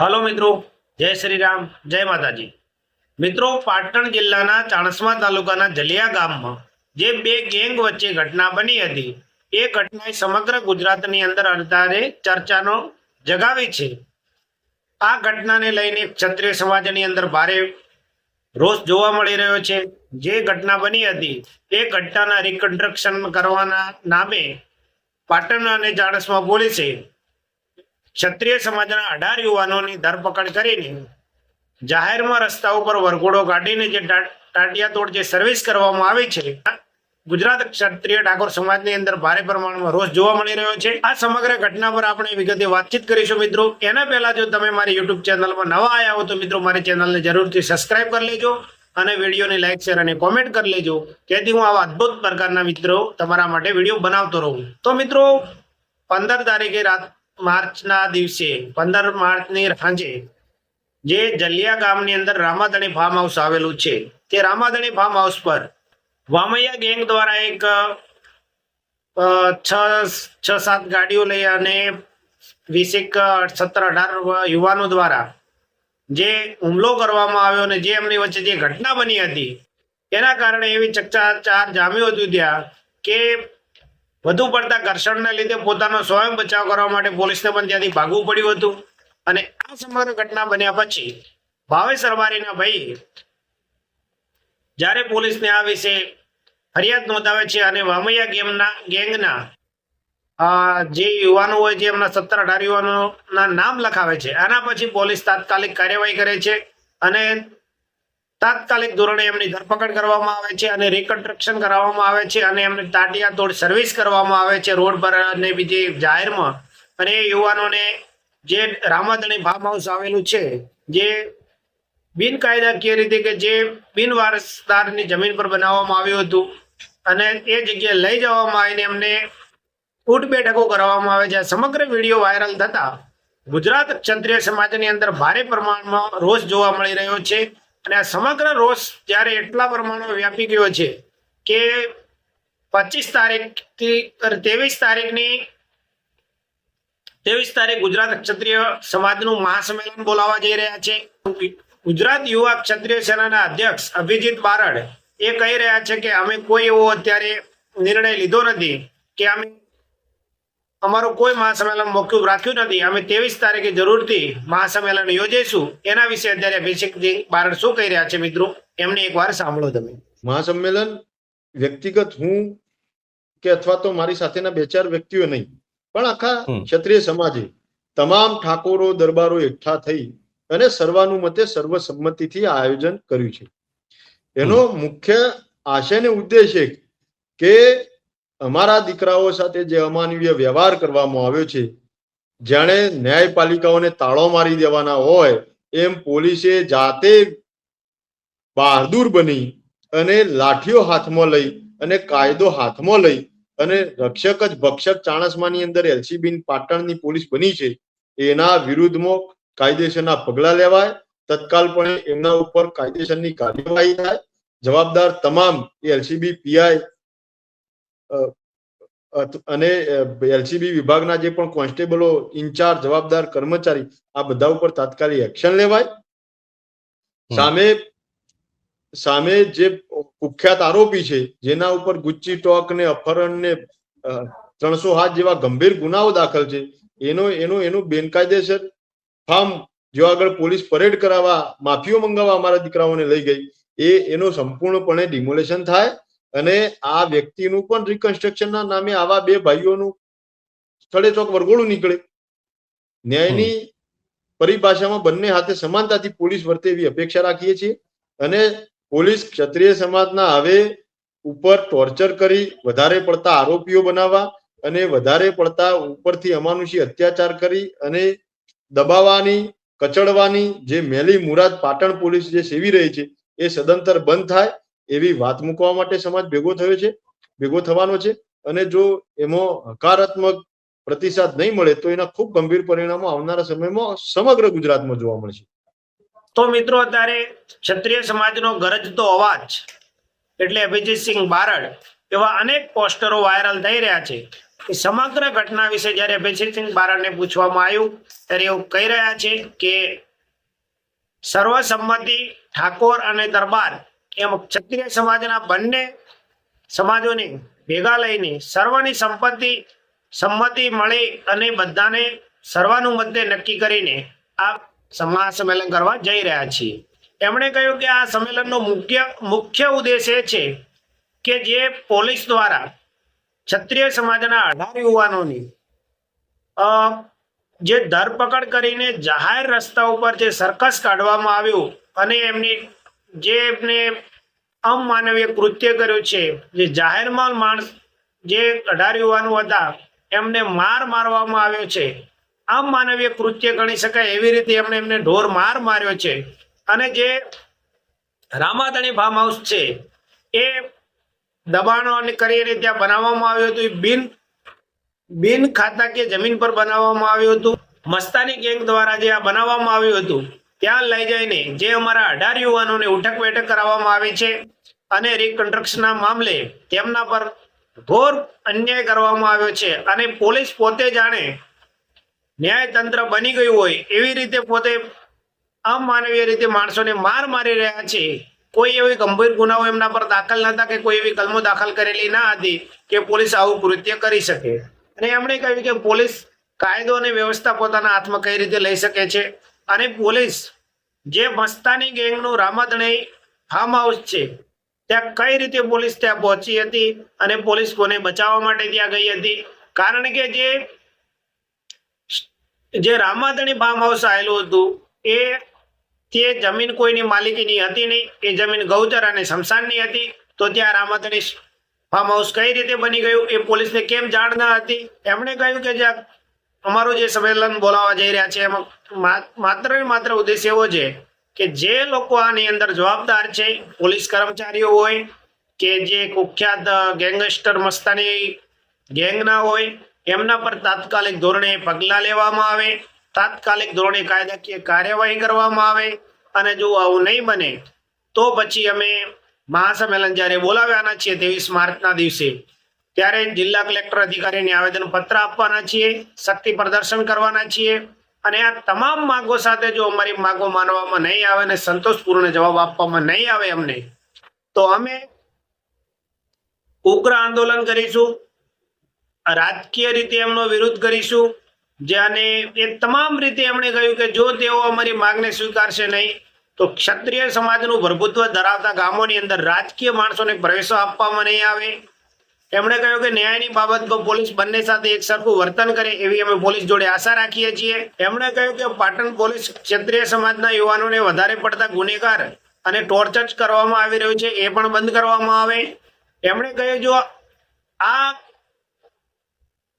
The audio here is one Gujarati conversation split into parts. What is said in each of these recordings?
हेलो मित्रों, जय श्री राम, जय माताजी। मित्रों, पाटण जिल्लाना चाणस्मा तालुकाना जलिया गाममां जे बे गैंग वच्चे घटना बनी हती ए घटनाए समग्र गुजरातनी अंदर अत्यारे चर्चानो जगावी छे। आ घटनाने लईने क्षत्रिय समाजनी अंदर भारे रोष जोवा मळी रह्यो छे। जे घटना बनी हती ए घटनाना रिकन्स्ट्रक्शन करवाना नामे पाटण अने चाणस्मा पोलीसे क्षत्रिय समाजना 18 युवानोनी धरपकड़ करीने जाहेरमां रस्ता पर वरघोड़ो काढीने जे टाटियातोड़ जे सर्विस करवामां आवी छे। गुजरात क्षत्रिय ठाकोर समाजनी अंदर भारे प्रमाणमां रोष जोवा मळी रह्यो छे। आ समग्र घटना पर आपणे विगते वातचीत करीशुं। मित्रों, एना पहेला जो तमे मारी YouTube चेनलमां नवा आया हो तो मित्रों मारी चेनलने जरूरथी सब्सक्राइब कर लेजो અને વિડીયોને લાઈક શેર અને કોમેન્ટ કરી લેજો, જેથી હું આવા અદ્ભુત પ્રકારના મિત્રો તમારા માટે વિડીયો બનાવતો રહું। તો મિત્રો, 15 તારીખે માર્ચના દિવસે 15 માર્ચની સાંજે જે જલિયા ગામની અંદર રામાધણી ફાર્મ હાઉસ આવેલું છે, તે રામાધણી ફાર્મ હાઉસ પર વામૈયા ગેંગ દ્વારા એક 6-7 ગાડીઓ લઈ અને 17-18 યુવાનો દ્વારા જે હુમલો કરવામાં આવ્યો અને જે એમની વચ્ચે જે ઘટના બની હતી એના કારણે એવી ચકચાર જામ્યું હતું ત્યાં કે વધુ પડતા ઘર્ષણને લીધે પોતાનો સ્વયં બચાવ કરવા માટે પોલીસને પણ ત્યાંથી ભાગવું પડ્યું હતું। અને આ સમગ્ર ઘટના બન્યા પછી ભાવેશ રબારીના ભાઈ જ્યારે પોલીસને આ વિશે ફરિયાદ નોંધાવે છે અને વામૈયા ગેંગના જે યુવાનો હોય જે એમના 17-18 યુવાનોના નામ લખાવે છે, આના પછી પોલીસ તાત્કાલિક કાર્યવાહી કરે છે અને તાત્કાલિક ધોરણે એમની ધરપકડ કરવામાં આવે છે અને રિકન્સ્ટ્રક્શન કરાવવામાં આવે છે અને એમને તાટિયાતોડ સર્વિસ કરવામાં આવે છે રોડ પર અને બીજી જાહેરમાં। અને એ યુવાનોને જે રામાધણી ફાર્મ હાઉસ આવેલું છે જે બિનકાયદાકીય રીતે કે જે બિનવારસદારની જમીન પર બનાવવામાં આવ્યું હતું અને એ જગ્યાએ લઈ જવામાં આવીને એમને ઉઠ બેઠકો કરવામાં આવે છે। સમગ્ર વિડીયો વાયરલ થતા ગુજરાત ક્ષત્રિય સમાજની અંદર ભારે પ્રમાણમાં રોષ જોવા મળી રહ્યો છે અને આ સમગ્ર રોષ જ્યારે એટલા પ્રમાણમાં વ્યાપી ગયો છે કે 25 તારીખથી 23 તારીખ ગુજરાત ક્ષત્રિય સમાજનું મહાસંમેલન બોલાવવા જઈ રહ્યા છે। ગુજરાત યુવા ક્ષત્રિય સેનાના અધ્યક્ષ અભિજીત બારડ એ કહી રહ્યા છે કે અમે કોઈ એવો અત્યારે નિર્ણય લીધો નથી કે અમે અમારું કોઈ મહાસંમેલન મોકૂફ રાખ્યું નથી, અમે 23 તારીખે જરૂરથી મહાસંમેલન યોજીશું। એના વિશે અત્યારે અભિષેક બારડ શું કહી રહ્યા છે મિત્રો, એમને એકવાર સાંભળો તમે। મહાસંમેલન વ્યક્તિગત હું કે અથવા તો મારી સાથેના 2-4 વ્યક્તિઓ નહીં, પણ આખા ક્ષત્રિય સમાજે તમામ ઠાકોરો દરબારો એકઠા થઈ અને સર્વાનુમતે સર્વસંમતિથી આયોજન કર્યું છે। એનો મુખ્ય આશય અને ઉદ્દેશ એક કે અમારા દીકરાઓ સાથે જે અમાનવીય વ્યવહાર કરવામાં આવ્યો છે, જાણે ન્યાયપાલિકાઓને તાળો મારી દેવાના હોય એમ પોલીસે જાતે બહાદુર બની અને લાઠીઓ હાથમાં લઈ અને કાયદો હાથમાં લઈ અને રક્ષક જ ભક્ષક ચાણસ્માની અંદર એલસીબી પાટણની પોલીસ બની છે, એના વિરુદ્ધમાં કાયદેસરના પગલા લેવાય, તત્કાલપણે એમના ઉપર કાયદેસરની કાર્યવાહી થાય। જવાબદાર તમામ એલસીબી પીઆઈ અને એલસીબી વિભાગના જે પણ કોન્સ્ટેબલો ઇન્ચાર્જ જવાબદાર કર્મચારી આ બધા ઉપર તાત્કાલિક એક્શન લેવાય। સામે જે કુખ્યાત આરોપી છે જેના ઉપર ગુચ્ચી ટોક ને અપહરણ ને 307 જેવા ગંભીર ગુનાઓ દાખલ છે, એનું બેનકાયદેસર ફાર્મ જો આગળ પોલીસ પરેડ કરાવવા માફીઓ મંગાવવા અમારા દીકરાઓને લઈ ગઈ એનો સંપૂર્ણપણે ડિમોલેશન થાય અને આ વ્યક્તિનું પણ રિકન્સ્ટ્રક્શનના નામે આવા 2 ભાઈઓનું સ્થળે ચોક વરઘોડું નીકળે। ન્યાયની પરિભાષામાં બંને હાથે સમાનતાથી પોલીસ વર્તે એવી અપેક્ષા રાખીએ છીએ અને પોલીસ ક્ષત્રિય સમાજના હવે ઉપર ટોર્ચર કરી વધારે પડતા આરોપીઓ બનાવવા અને વધારે પડતા ઉપરથી અમાનુષી અત્યાચાર કરી અને દબાવવાની કચડવાની જે મેલી મુરાદ પાટણ પોલીસ જે સેવી રહી છે એ સદંતર બંધ થાય એવી વાત મૂકવા માટે સમાજ ભેગો થવાનો છે અને જો એમાં હકારાત્મક પ્રતિસાદ નહીં મળે તો એના ખૂબ ગંભીર પરિણામો આવનારા સમયમાં સમગ્ર ગુજરાતમાં જોવા મળશે। તો મિત્રો, અત્યારે ક્ષત્રિય સમાજનો ગરજતો અવાજ એટલે અભિજીતસિંહ બારડ એવા અનેક પોસ્ટરો વાયરલ થઈ રહ્યા છે એ સમગ્ર ઘટના વિશે જ્યારે અભયસિંહ બારડને પૂછવામાં આવ્યું ત્યારે એવું કહી રહ્યા છે કે સર્વસંમતિ ઠાકોર અને દરબાર એમ ક્ષત્રિય સમાજના બંને સમાજોને ભેગા લઈને સર્વની સંમતિ મળી અને બધાને સર્વાનુમતે નક્કી કરીને આ મહાસંમેલન કરવા જઈ રહ્યા છીએ. એમણે કહ્યું કે આ સંમેલનનો મુખ્ય ઉદ્દેશ એ છે કે જે પોલીસ દ્વારા ક્ષત્રિય સમાજના 18 યુવાનોની જે ધરપકડ કરીને જાહેર રસ્તા ઉપર જે સર્કસ કાઢવામાં આવ્યું અને એમને અમાનવીય કૃત્ય કર્યું છે, જે જાહેરમાં માણસ જે 18 યુવાનો હતા એમને મારવામાં આવ્યો છે, અમાનવીય કૃત્ય ગણી શકાય એવી રીતે એમને ઢોર માર્યો છે. અને જે રામાધણી ફાર્મ હાઉસ છે એ દબાણો કરીને ત્યાં બનાવવામાં આવ્યું હતું. બિન ખાતાકીય જમીન પર બનાવવામાં આવ્યું હતું. મસ્તાની ગેંગ દ્વારા જે આ બનાવવામાં આવ્યું હતું ત્યાં લઈ જઈને જે અમારા 18 યુવાનોને ઉઠક બેઠક કરાવવામાં આવી છે અને રિકન્સ્ટ્રક્શનના મામલે તેમના પર ઘોર અન્યાય કરવામાં આવ્યો છે. અને પોલીસ પોતે જાણે ન્યાયતંત્ર બની ગયું હોય એવી રીતે પોતે અમાનવીય રીતે માણસોને મારી રહ્યા છે. કોઈ એવી ગંભીર ગુનાઓ એમના પર દાખલ નતા કે કોઈ એવી કલમો દાખલ કરેલી ના હતી કે પોલીસ આવું કૃત્ય કરી શકે. અને એમણે કહ્યું કે પોલીસ કાયદો અને વ્યવસ્થા પોતાના હાથમાં કઈ રીતે લઈ શકે છે અને પોલીસ જે મસ્તાની ગેંગનું રામાધણી ફાર્મ હાઉસ છે ત્યાં કઈ રીતે પોલીસ ત્યાં પહોંચી હતી અને પોલીસ કોને બચાવવા માટે ત્યાં ગઈ હતી. કારણ કે જે રામાધણી ફાર્મ હાઉસ આવેલું હતું તે જમીન કોઈની માલિકીની હતી નહીં. એ જમીન ગૌચર અને સ્મશાનની હતી. તો ત્યાં રામાધણી ફાર્મ હાઉસ કઈ રીતે બની ગયું એ પોલીસને કેમ જાણ ન હતી. એમણે કહ્યું કે જ્યાં અમારું જે સંમેલન બોલાવવા જઈ રહ્યા છે એમાં માત્ર ને માત્ર ઉદ્દેશ એવો છે કે જે લોકો આની અંદર જવાબદાર છે, પોલીસ કર્મચારીઓ હોય કે જે કુખ્યાત ગેંગસ્ટર મસ્તાની ગેંગના હોય, એમના પર તાત્કાલિક ધોરણે પગલાં લેવામાં આવે, તાત્કાલિક ધોરણે કાયદાકીય કાર્યવાહી કરવામાં આવે. અને જો આવું નહીં બને તો પછી અમે મહાસંમેલન જ્યારે બોલાવ્યાના છીએ 23 માર્ચના દિવસે ત્યારે જિલ્લા કલેક્ટર અધિકારીને આવેદન પત્ર આપવાના છીએ, શક્તિ પ્રદર્શન કરવાના છીએ. અને આ તમામ માંગો સાથે જો અમારી માંગો માનવામાં નહીં આવે અને સંતોષપૂર્ણ જવાબ આપવામાં નહીં આવે અમને, તો અમે ઉગ્ર આંદોલન કરીશું, રાજકીય રીતે એમનો વિરોધ કરીશું. અને એ તમામ રીતે એમણે કહ્યું કે જો તેઓ અમારી માંગને સ્વીકારશે નહીં તો ક્ષત્રિય સમાજનું પ્રભુત્વ ધરાવતા ગામોની અંદર રાજકીય માણસોને પ્રવેશો આપવામાં નહીં આવે. એમણે કહ્યું કે ન્યાયની બાબતમાં પોલીસ બંને સાથે એક સરખું વર્તન કરે એવી અમે પોલીસ જોડે આશા રાખીએ છીએ. એમણે કહ્યું કે પાટણ પોલીસ ક્ષત્રિય સમાજના યુવાનોને વધારે પડતા ગુનેગાર અને ટોર્ચર કરવામાં આવી રહ્યું છે એ પણ બંધ કરવામાં આવે. એમણે કહ્યું જો આ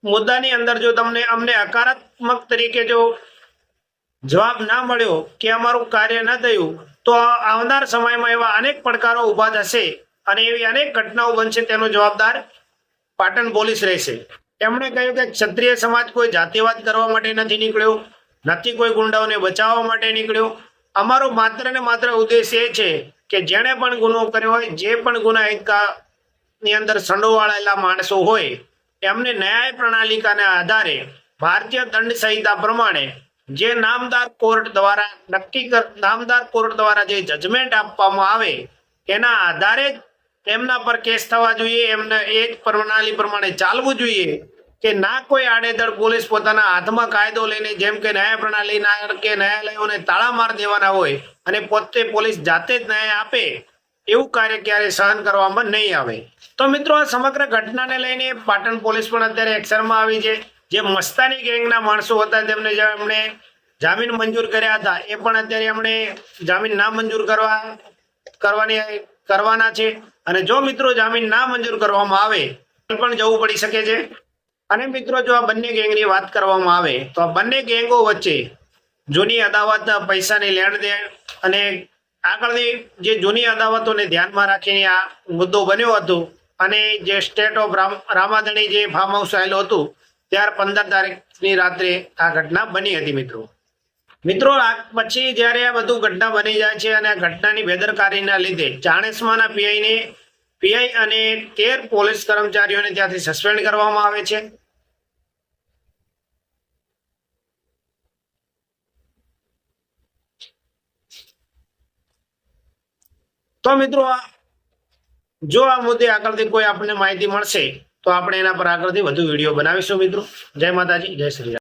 મુદ્દાની અંદર જો અમને હકારાત્મક તરીકે જો જવાબ ના મળ્યો કે અમારું કાર્ય ન થયું તો આવનાર સમયમાં એવા અનેક પડકારો ઊભા થશે અને એવી અનેક ઘટનાઓ બનશે, તેનો જવાબદાર પાટણ પોલીસ રહેશે. એમણે કહ્યું કે ક્ષત્રિય સમાજ કોઈ જાતિવાદ કરવા માટે નથી નીકળ્યો, નથી કોઈ ગુંડાઓને બચાવવા માટે નીકળ્યો. અમારો માત્ર ને માત્ર ઉદ્દેશ એ છે કે જેણે પણ ગુનો કર્યો હોય, જે પણ ગુનાહિતની અંદર સંડોવાળેલા માણસો હોય એમને ન્યાય પ્રણાલિકાના આધારે ભારતીય દંડ સંહિતા પ્રમાણે જે નામદાર કોર્ટ દ્વારા જે જજમેન્ટ આપવામાં આવે એના આધારે જ એમના પર કેસ થવા જોઈએ. એમને એ જ પ્રણાલી પ્રમાણે ચાલવું જોઈએ કે ના કોઈ આડેધડ પોલીસ પોતાના હાથમાં કાયદો લઈને જેમ કે ન્યાય પ્રણાલીના કે ન્યાયાલયોને તાળા માર દેવાના હોય અને પોતે પોલીસ જાતે જ ન્યાય આપે એવું કાર્ય ક્યારે સહન કરવામાં નહીં આવે. તો મિત્રો આ સમગ્ર ઘટનાને લઈને પાટણ પોલીસ પણ અત્યારે એક્શનમાં આવી છે. જે મસ્તાની ગેંગના માણસો હતા તેમને એમણે જામીન મંજૂર કર્યા હતા એ પણ અત્યારે એમણે જામીન ના મંજૂર કરવાના છે. અને જો મિત્રો જામીન ના મંજૂર કરવામાં આવે પણ જવું પડી શકે છે. અને મિત્રો જો આ બંને ગેંગની વાત કરવામાં આવે તો આ બંને ગેંગો વચ્ચે જૂની અદાવત, પૈસાની લેણ દેણ અને આગળની જે જૂની અદાવતોને ધ્યાનમાં રાખીને આ મુદ્દો બન્યો હતો. અને જે સ્ટેટ ઓફ રામાધણી જે ફાર્મ હાઉસ આવેલું હતું ત્યાર 15 તારીખની રાત્રે આ ઘટના બની હતી. મિત્રો આ પછી જ્યારે આ બધું ઘટના બની જાય છે અને આ ઘટનાની બેદરકારીના લીધે ચાણસ્માના પીઆઈ અને 13 પોલીસ કર્મચારીઓને ત્યાંથી સસ્પેન્ડ કરવામાં આવે છે. તો મિત્રો જો આ મુદ્દે આગળથી કોઈ આપણને માહિતી મળશે તો આપણે એના પર આગળથી વધુ વિડીયો બનાવીશું મિત્રો. જય માતાજી, જય શ્રી રામ.